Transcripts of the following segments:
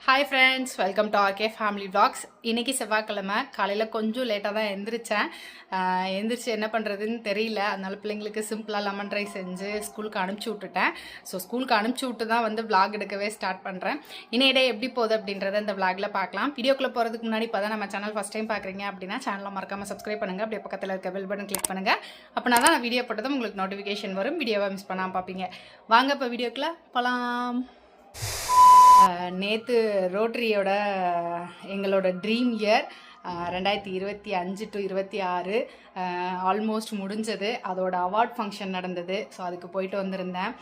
Hi friends, welcome to RK family vlogs. இன்றைக்கி செவ்வாய்க்கிழமை காலையில் கொஞ்சம் லேட்டாக தான் எந்திரிச்சேன். எந்திரிச்சு என்ன பண்ணுறதுன்னு தெரியல. அதனால பிள்ளைங்களுக்கு சிம்பிளாக லெமன் ரைஸ் செஞ்சு ஸ்கூலுக்கு அனுப்பிச்சி விட்டுட்டேன். ஸோ ஸ்கூலுக்கு அனுப்பிச்சி விட்டு தான் வந்து vlog எடுக்கவே ஸ்டார்ட் பண்ணுறேன். இணையிடையே எப்படி போகுது அப்படின்றத இந்த vlogல பார்க்கலாம். வீடியோக்குள்ளே போகிறதுக்கு முன்னாடி இப்போ தான் நம்ம சேனல் ஃபஸ்ட் டைம் பார்க்குறீங்க அப்படின்னா சேனலை மறக்காமல் சப்ஸ்கிரைப் பண்ணுங்கள். அப்படியே பக்கத்தில் இருக்க பெல் பட்டன் கிளிக் பண்ணுங்கள். அப்படின்னா தான் நான் வீடியோ போட்டதும் உங்களுக்கு நோட்டிஃபிகேஷன் வரும். வீடியோவை மிஸ் பண்ணாமல் பார்ப்பீங்க. வாங்க இப்போ வீடியோக்குள்ளே போகலாம். நேற்று ரோட்டரியோட எங்களோட ட்ரீம் இயர் 2025 to 26 ஆல்மோஸ்ட் முடிஞ்சது. அதோட அவார்ட் ஃபங்க்ஷன் நடந்தது. ஸோ அதுக்கு போயிட்டு வந்திருந்தேன்.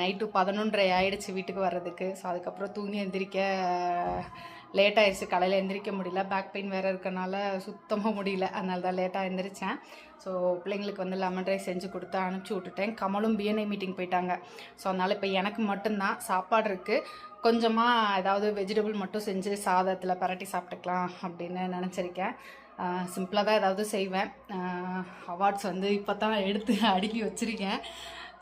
நைட்டு 11:30 ஆகிடுச்சு வீட்டுக்கு வர்றதுக்கு. ஸோ அதுக்கப்புறம் தூங்கி எந்திரிக்க லேட் ஆயிடுச்சு. காலையில் எந்திரிக்க முடியல, பேக் பெயின் வேறு இருக்கனால சுத்தமாக முடியல. அதனால தான் லேட்டாக எழுந்திரிச்சேன். ஸோ பிள்ளைங்களுக்கு வந்து லெமன் ரைஸ் செஞ்சு கொடுத்து அனுப்பிச்சி விட்டுட்டேன். கமலும் பிஎன்ஐ மீட்டிங் போயிட்டாங்க. ஸோ அதனால் இப்போ எனக்கு மட்டும்தான் சாப்பாடு இருக்குது. கொஞ்சமாக ஏதாவது வெஜிடபிள் மட்டும் செஞ்சு சாதத்தில் பரட்டி சாப்பிட்டுக்கலாம் அப்படின்னு நினச்சிருக்கேன். சிம்பிளாக தான் ஏதாவது செய்வேன். அவார்ட்ஸ் வந்து இப்போ தான் எடுத்து அடுக்கி வச்சுருக்கேன்.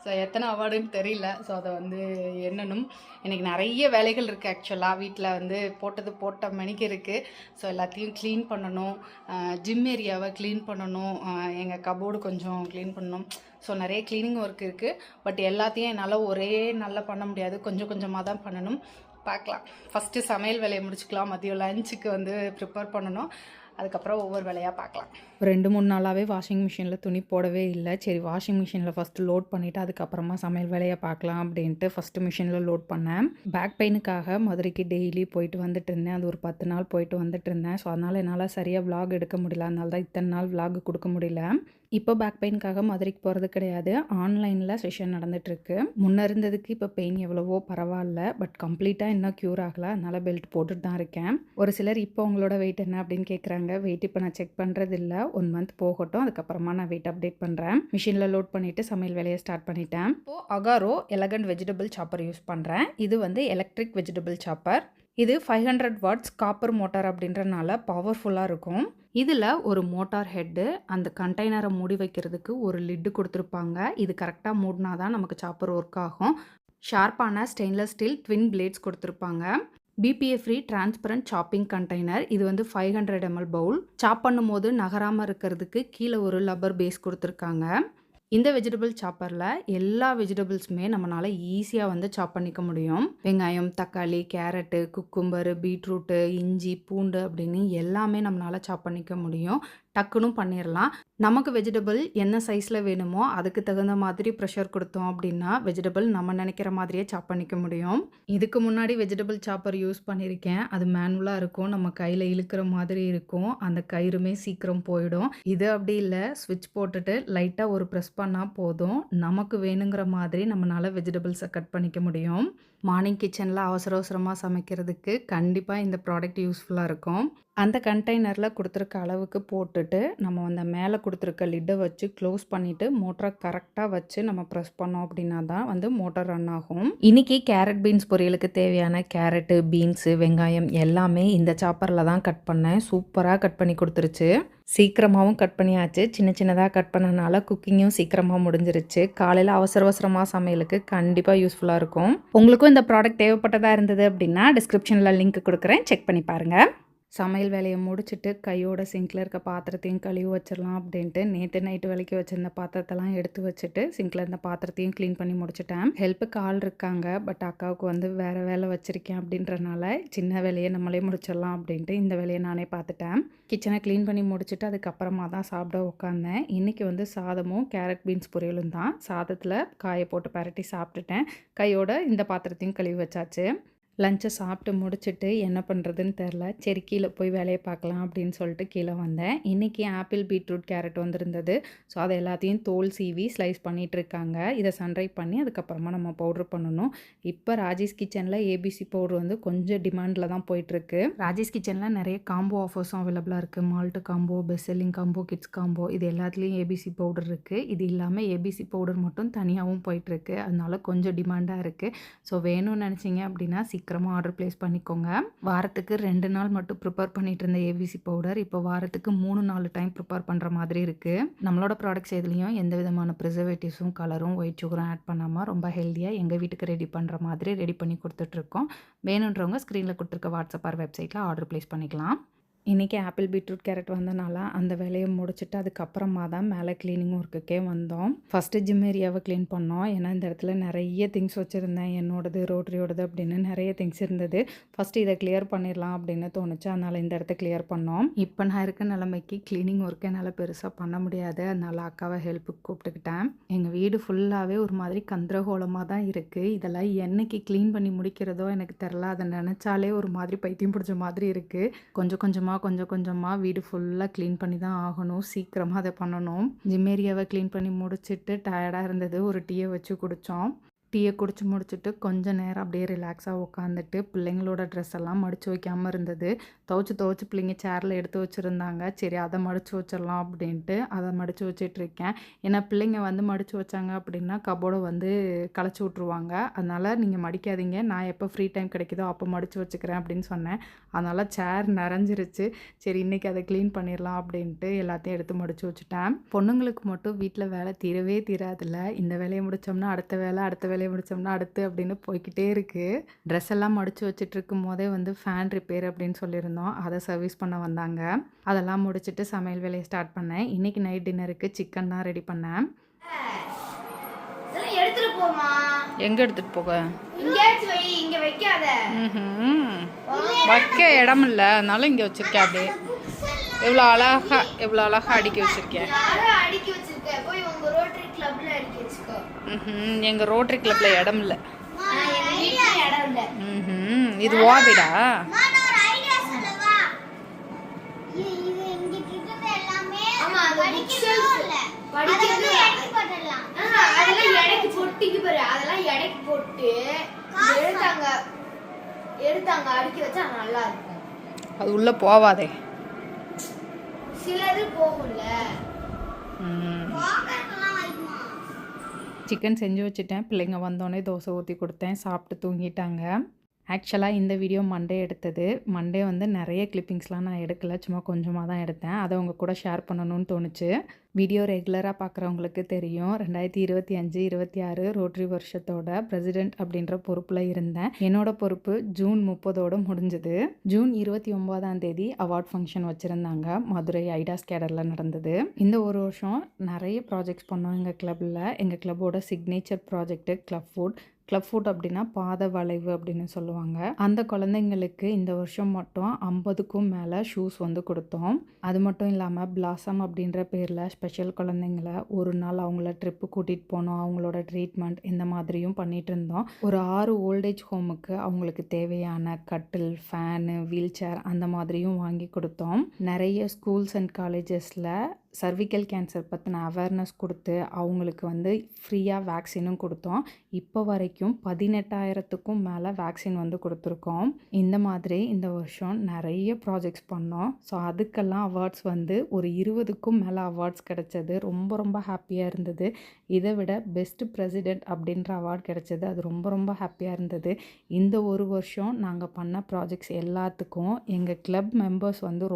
ஸோ எத்தனை அவார்டுன்னு தெரியல. ஸோ அதை வந்து எண்ணணும். எனக்கு நிறைய வேலைகள் இருக்குது. ஆக்சுவலாக வீட்டில் வந்து போட்ட மணிக்கு இருக்குது. ஸோ எல்லாத்தையும் க்ளீன் பண்ணணும். ஜிம் ஏரியாவை க்ளீன் பண்ணணும். எங்கள் கபோர்டு கொஞ்சம் க்ளீன் பண்ணணும். ஸோ நிறைய க்ளீனிங் ஒர்க் இருக்குது. பட் எல்லாத்தையும் என்னால் ஒரே நல்லா பண்ண முடியாது. கொஞ்சம் கொஞ்சமாக தான் பண்ணணும். பார்க்கலாம். ஃபஸ்ட்டு சமையல் வேலையை முடிச்சுக்கலாம். மதியம் லஞ்சுக்கு வந்து ப்ரிப்பேர் பண்ணணும். அதுக்கப்புறம் ஒவ்வொரு வேலையாக பார்க்கலாம். 2-3 நாளாகவே வாஷிங் மிஷினில் துணி போடவே இல்லை. சரி, வாஷிங் மிஷினில் ஃபஸ்ட்டு லோட் பண்ணிவிட்டு அதுக்கப்புறமா சமையல் வேலையை பார்க்கலாம் அப்படின்ட்டு ஃபஸ்ட்டு மிஷினில் லோட் பண்ணேன். பேக் பெயினுக்காக மதுரைக்கு டெய்லி போயிட்டு வந்துட்டு இருந்தேன். அது ஒரு 10 நாள் போயிட்டு வந்துட்டு இருந்தேன். ஸோ அதனால் என்னால் சரியாக விலாக் எடுக்க முடியல. அதனால தான் இத்தனை நாள் விலாக் கொடுக்க முடியல. இப்போ பேக் பெயினுக்காக மதுரைக்கு போகிறது கிடையாது. ஆன்லைனில் செஷன் நடந்துகிட்ருக்கு. முன்னே இருந்ததுக்கு இப்போ பெயின் எவ்வளவோ பரவாயில்ல. பட் கம்ப்ளீட்டாக இன்னும் க்யூர் ஆகலை. அதனால் பெல்ட் போட்டுட்டு தான் இருக்கேன். ஒரு சிலர் இப்போ உங்களோட வெயிட் என்ன அப்படின்னு கேட்குறாங்க. வெயிட் இப்போ நான் செக் பண்ணுறது இல்லை. 1 மந்த் போகட்டும், அதுக்கப்புறமா நான் வெயிட் அப்டேட் பண்ணுறேன். மிஷினில் லோட் பண்ணிவிட்டு சமையல் வேலையை ஸ்டார்ட் பண்ணிட்டேன். இப்போது Agaro elegant vegetable chopper use பண்ணுறேன். இது வந்து எலக்ட்ரிக் வெஜிடபிள் சாப்பர். இது 500 வாட்ஸ் காப்பர் மோட்டார் அப்படின்றனால பவர்ஃபுல்லாக இருக்கும். இதில் ஒரு மோட்டார் ஹெட்டு, அந்த கண்டெய்னரை மூடி வைக்கிறதுக்கு ஒரு லிட்டு கொடுத்துருப்பாங்க. இது கரெக்டாக மூடினா தான் நமக்கு சாப்பர் ஒர்க் ஆகும். ஷார்ப்பான ஸ்டெயின்லெஸ் ஸ்டீல் ட்வின் பிளேட்ஸ் கொடுத்துருப்பாங்க. BPA free transparent chopping container. இது வந்து 500 ml பவுல். சாப் பண்ணும்போது நகராமல் இருக்கிறதுக்கு கீழே ஒரு லப்பர் பேஸ் கொடுத்துருக்காங்க. இந்த வெஜிடபிள் சாப்பரில் எல்லா வெஜிடபிள்ஸுமே நம்மளால் ஈஸியாக வந்து சாப் பண்ணிக்க முடியும். வெங்காயம், தக்காளி, கேரட்டு, குக்கும்பரு, பீட்ரூட்டு, இஞ்சி, பூண்டு அப்படின்னு எல்லாமே நம்மளால் சாப் பண்ணிக்க முடியும். டக்குன்னு பண்ணிடலாம். நமக்கு வெஜிடபிள் என்ன சைஸில் வேணுமோ அதுக்கு தகுந்த மாதிரி ப்ரெஷர் கொடுத்தோம் அப்படின்னா வெஜிடபிள் நம்ம நினைக்கிற மாதிரியே சாப் பண்ணிக்க முடியும். இதுக்கு முன்னாடி வெஜிடபிள் சாப்பர் யூஸ் பண்ணியிருக்கேன். அது மேனுவலாக இருக்கும். நம்ம கையில் இழுக்கிற மாதிரி இருக்கும். அந்த கயிறுமே சீக்கிரம் போயிடும். இது அப்படி இல்லை. ஸ்விட்ச் போட்டுட்டு லைட்டாக ஒரு ப்ரெஸ் பண்ணால் போதும். நமக்கு வேணுங்கிற மாதிரி நம்மளால் வெஜிடபிள்ஸை கட் பண்ணிக்க முடியும். மார்னிங் கிச்சனில் அவசரமாக சமைக்கிறதுக்கு கண்டிப்பாக இந்த ப்ராடக்ட் யூஸ்ஃபுல்லாக இருக்கும். அந்த கண்டெய்னரில் கொடுத்துருக்க அளவுக்கு போட்டுட்டு நம்ம அந்த மேலே கொடுத்துருக்க லிட்டை வச்சு க்ளோஸ் பண்ணிவிட்டு மோட்டரை கரெக்டாக வச்சு நம்ம ப்ரெஸ் பண்ணோம் அப்படின்னா தான் வந்து மோட்டர் ரன் ஆகும். இன்றைக்கி கேரட் பீன்ஸ் பொரியலுக்கு தேவையான கேரட்டு, பீன்ஸு, வெங்காயம் எல்லாமே இந்த சாப்பரில் தான் கட் பண்ணேன். சூப்பராக கட் பண்ணி கொடுத்துருச்சு. சீக்கிரமாகவும் கட் பண்ணியாச்சு. சின்னதாக கட் பண்ணனால குக்கிங்கும் சீக்கிரமாக முடிஞ்சிருச்சு. காலையில் அவசரமாக சமையலுக்கு கண்டிப்பாக யூஸ்ஃபுல்லாக இருக்கும். உங்களுக்கும் இந்த ப்ராடக்ட் தேவைப்பட்டதாக இருந்தது அப்படின்னா டிஸ்கிரிப்ஷனில் லிங்க் கொடுக்குறேன், செக் பண்ணி பாருங்கள். சமையல் வேலையை முடிச்சுட்டு கையோட சிங்கில் இருக்க பாத்திரத்தையும் கழுவி வச்சிடலாம் அப்படின்ட்டு நேற்று நைட்டு விலைக்கு வச்சுருந்த பாத்திரத்தெல்லாம் எடுத்து வச்சுட்டு சிங்கில் இருந்த பாத்திரத்தையும் க்ளீன் பண்ணி முடிச்சிட்டேன். ஹெல்ப்புக்கு ஆள் இருக்காங்க. பட் அக்காவுக்கு வந்து வேறு வேலை வச்சுருக்கேன் அப்படின்றனால சின்ன வேலையை நம்மளே முடிச்சிடலாம் அப்படின்ட்டு இந்த வேலையை நானே பார்த்துட்டேன். கிச்சனை க்ளீன் பண்ணி முடிச்சுட்டு அதுக்கப்புறமா தான் சாப்பிட உட்காந்தேன். இன்றைக்கி வந்து சாதமும் கேரட் பீன்ஸ் பொரியலும் தான். சாதத்தில் காயை போட்டு பரட்டி சாப்பிட்டுட்டேன். கையோட இந்த பாத்திரத்தையும் கழுவி வச்சாச்சு. லஞ்சை சாப்பிட்டு முடிச்சுட்டு என்ன பண்ணுறதுன்னு தெரில. சரி, கீழே போய் வேலையை பார்க்கலாம் அப்படின்னு சொல்லிட்டு கீழே வந்தேன். இன்றைக்கி ஆப்பிள், பீட்ரூட், கேரட் வந்திருந்தது. ஸோ அதை எல்லாத்தையும் தோல் சீவி ஸ்லைஸ் பண்ணிகிட்ருக்காங்க. இதை சன்ட்ரை பண்ணி அதுக்கப்புறமா நம்ம பவுட்ரு பண்ணணும். இப்போ ராஜேஷ் கிச்சனில் ஏபிசி பவுட்ரு வந்து கொஞ்சம் டிமாண்டில் தான் போயிட்டுருக்கு. ராஜேஷ் கிச்சனில் நிறைய காம்போ ஆஃபர்ஸும் அவைலபிளாக இருக்குது. Malt combo, best selling combo, kids combo, இது எல்லாத்துலேயும் ஏபிசி பவுடர் இருக்குது. இது இல்லாமல் ஏபிசி பவுடர் மட்டும் தனியாகவும் போயிட்டுருக்கு. அதனால கொஞ்சம் டிமாண்டாக இருக்குது. ஸோ வேணும்னு நினச்சிங்க அப்படின்னா சீக்கிரமாக ஆர்டர் ப்ளேஸ் பண்ணிக்கோங்க. வாரத்துக்கு 2 நாள் மட்டும் ப்ரிப்பேர் பண்ணிட்டு இருந்த ஏவிசி பவுடர் இப்போ வாரத்துக்கு 3-4 டைம் ப்ரிப்பேர் பண்ணுற மாதிரி இருக்குது. நம்மளோட ப்ராடக்ட்ஸ் எதுலேயும் எந்த விதமான ப்ரிசர்வேட்டிவ்ஸும் கலரும் ஒயிட் சுகரும் ஆட் பண்ணாமல் ரொம்ப ஹெல்த்தியாக எங்கள் வீட்டுக்கு ரெடி பண்ணுற மாதிரி ரெடி பண்ணி கொடுத்துட்ருக்கோம். வேணுன்றவங்க ஸ்க்ரீனில் கொடுத்துருக்க வாட்ஸ்அப் ஆர் வெப்சைட்டில் ஆர்டர் ப்ளேஸ் பண்ணிக்கலாம். இன்றைக்கி ஆப்பிள் பீட்ரூட் கேரட் வந்தனால அந்த வேலையை முடிச்சுட்டு அதுக்கப்புறமா தான் மேலே க்ளீனிங் ஒர்க்குக்கே வந்தோம். ஃபஸ்ட்டு ஜிம் ஏரியாவை க்ளீன் பண்ணோம். ஏன்னா இந்த இடத்துல நிறைய திங்ஸ் வச்சுருந்தேன், என்னோடது ரோட்டரியோடது அப்படின்னு நிறைய திங்ஸ் இருந்தது. ஃபஸ்ட்டு இதை கிளியர் பண்ணிடலாம் அப்படின்னு தோணுச்சு, அதனால் இந்த இடத்த கிளியர் பண்ணோம். இப்போ நான் இருக்க நிலைமைக்கு க்ளீனிங் ஒர்க்கு என்னால் பெருசாக பண்ண முடியாது, அதனால் அக்காவை ஹெல்ப்புக்கு கூப்பிட்டுக்கிட்டேன். எங்கள் வீடு ஃபுல்லாகவே ஒரு மாதிரி கந்தரகோலமாக தான் இருக்குது. இதெல்லாம் என்னைக்கு க்ளீன் பண்ணி முடிக்கிறதோ எனக்கு தெரில. அதை நினச்சாலே ஒரு மாதிரி பைத்தியம் பிடிச்ச மாதிரி இருக்குது. கொஞ்சம் கொஞ்சமாக வீடு ஃபுல்லாக க்ளீன் பண்ணி தான் ஆகணும். சீக்கிரமாக அதை பண்ணணும். ஜிம் ஏரியாவை க்ளீன் பண்ணி முடிச்சுட்டு டயர்டாக இருந்தது. ஒரு டீயை வச்சு குடித்தோம். டீயை குடிச்சு முடிச்சுட்டு கொஞ்சம் நேரம் அப்படியே ரிலாக்ஸாக உட்காந்துட்டு பிள்ளைங்களோட ட்ரெஸ் எல்லாம் மடித்து வைக்காமல் இருந்தது. துவைச்சி பிள்ளைங்க சேரில் எடுத்து வச்சுருந்தாங்க. சரி அதை மடித்து வச்சிடலாம் அப்படின்ட்டு அதை மடித்து வச்சிட்ருக்கேன். ஏன்னா பிள்ளைங்க வந்து மடித்து வச்சாங்க அப்படின்னா கபோர்டை வந்து களைச்சி விட்ருவாங்க. அதனால் நீங்கள் மடிக்காதீங்க, நான் எப்போ ஃப்ரீ டைம் கிடைக்குதோ அப்போ மடித்து வச்சுக்கிறேன் அப்படின்னு சொன்னேன். அதனால் சேர் நிறைஞ்சிருச்சு. சரி இன்றைக்கி அதை க்ளீன் பண்ணிடலாம் அப்படின்ட்டு எல்லாத்தையும் எடுத்து மடித்து வச்சுட்டேன். பொண்ணுங்களுக்கு மட்டும் வீட்டில் வேலை தீரவே தீராதில்ல. இந்த வேலையை முடித்தோம்னா அடுத்த வேலையை முடித்தோம்னா அடுத்து அப்படின்னு போய்கிட்டே இருக்குது. ட்ரெஸ் எல்லாம் மடித்து வச்சுட்டு இருக்கும் போதே வந்து ஃபேன் ரிப்பேர் அப்படின்னு சொல்லியிருந்தோம். அதை சர்வீஸ் பண்ண வந்தாங்க. அதெல்லாம் முடிச்சுட்டு சமையல் வேலையை ஸ்டார்ட் பண்ணேன். இன்றைக்கி நைட் டின்னருக்கு சிக்கன் தான் ரெடி பண்ணேன். எங்கே எடுத்துகிட்டு போக? வைக்க இடம் இல்லை, அதனால இங்கே வச்சுருக்கேன். அப்படியே எவ்வளோ அழகா அடுக்கி வச்சுருக்கேன். எங்க ரோட்டரி கிளப்ல இடம் இல்லை. இது ஓவிடா? அது உள்ள போவாதே. சிலது போகும்ல. சிக்கன் செஞ்சு வச்சுட்டேன். பிள்ளைங்க வந்தோடனே தோசை ஊற்றி கொடுத்தேன், சாப்பிட்டு தூங்கிட்டாங்க. ஆக்சுவலாக இந்த வீடியோ மண்டே எடுத்தது. மண்டே வந்து நிறைய கிளிப்பிங்ஸ்லாம் நான் எடுக்கலை, சும்மா கொஞ்சமாக தான் எடுத்தேன். அதை உங்கள் கூட ஷேர் பண்ணணும்னு தோணுச்சு. வீடியோ ரெகுலராக பார்க்குறவங்களுக்கு தெரியும், 2025-26 ரோட்டரி வருஷத்தோட பிரசிடெண்ட் அப்படின்ற பொறுப்பில் இருந்தேன். என்னோட பொறுப்பு ஜூன் 30 முடிஞ்சது. ஜூன் 29 அவார்ட் ஃபங்க்ஷன் வச்சுருந்தாங்க. மதுரை ஐடாஸ் கேடரில் நடந்தது. இந்த ஒரு வருஷம் நிறைய ப்ராஜெக்ட்ஸ் பண்ணோம் எங்கள் கிளப்பில். எங்கள் கிளப்போட சிக்னேச்சர் ப்ராஜெக்ட்டு கிளப் ஃபுட் அப்படின்னா பாத வளைவு அப்படின்னு சொல்லுவாங்க. அந்த குழந்தைங்களுக்கு இந்த வருஷம் மட்டும் 50க்கும் மேலே ஷூஸ் வந்து கொடுத்தோம். அது மட்டும் இல்லாமல் பிளாசம் அப்படின்ற பேரில் ஸ்பெஷல் குழந்தைங்கள ஒரு நாள் அவங்கள ட்ரிப்பு கூட்டிகிட்டு போனோம். அவங்களோட ட்ரீட்மெண்ட் இந்த மாதிரியும் பண்ணிகிட்டு இருந்தோம். ஒரு 6 ஓல்டேஜ் ஹோமுக்கு அவங்களுக்கு தேவையான கட்டில், ஃபேனு, வீல் சேர் அந்த மாதிரியும் வாங்கி கொடுத்தோம். நிறைய ஸ்கூல்ஸ் அண்ட் காலேஜஸில் சர்விக்கல் கேன்சர் பற்றின அவேர்னஸ் கொடுத்து அவங்களுக்கு வந்து ஃப்ரீயாக வேக்சினும் கொடுத்தோம். இப்போ வரைக்கும் 18,000க்கும் மேலே வேக்சின் வந்து கொடுத்துருக்கோம். இந்த மாதிரி இந்த வருஷம் நிறைய ப்ராஜெக்ட்ஸ் பண்ணோம். ஸோ அதுக்கெல்லாம் அவார்ட்ஸ் வந்து ஒரு 20க்கும் மேலே அவார்ட்ஸ் கிடச்சது. ரொம்ப ஹாப்பியாக இருந்தது. இதை விட பெஸ்ட் பிரசிடெண்ட் அப்படின்ற அவார்ட் கிடச்சது. அது ரொம்ப ஹாப்பியாக இருந்தது. இந்த ஒரு வருஷம் நாங்கள் பண்ண ப்ராஜெக்ட்ஸ் எல்லாத்துக்கும் எங்கள் கிளப் மெம்பர்ஸ் வந்து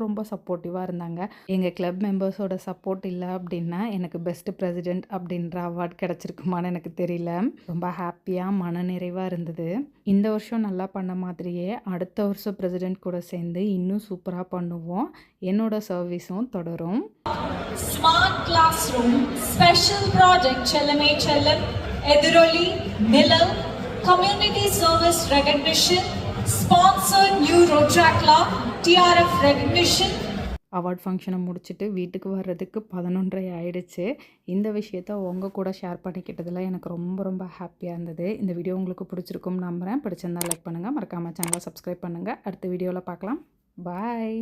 ரொம்ப சப்போர்ட்டிவாக இருந்தாங்க. எங்கள் கிளப் மெம்பர்ஸோட சப்போர்ட் இல்லை அப்படின்னா எனக்கு பெஸ்ட் பிரசிடெண்ட் அப்படின்ற அவார்ட் கிடச்சிருக்குமான்னு எனக்கு தெரியல. ரொம்ப ஹாப்பியாக மனநிறைவாக இருந்தது. இந்த வருஷம் நல்லா பண்ண மாதிரியே அடுத்த வருஷம் பிரசிடெண்ட் கூட சேர்ந்து இன்னும் சூப்பராக பண்ணுவோம். என்னோட சர்வீஸும் தொடரும். Smart class room special project செல்லமே செல்லம் எதிரொலி நிலம் community service recognition sponsor new ரோட்ராக்லா TRF ரெகக்னிஷன். அவார்ட் ஃபங்க்ஷனை முடிச்சுட்டு வீட்டுக்கு வர்றதுக்கு 11:30 ஆயிடுச்சு. இந்த விஷயத்த உங்கள் கூட ஷேர் பண்ணிக்கிட்டதில் எனக்கு ரொம்ப ஹாப்பியாக இருந்தது. இந்த வீடியோ உங்களுக்கு பிடிச்சிருக்கும்னு நம்புகிறேன். பிடிச்சிருந்தா லைக் பண்ணுங்கள், மறக்காமல் சேனலை சப்ஸ்கிரைப் பண்ணுங்கள். அடுத்த வீடியோவில் பார்க்கலாம். பாய்.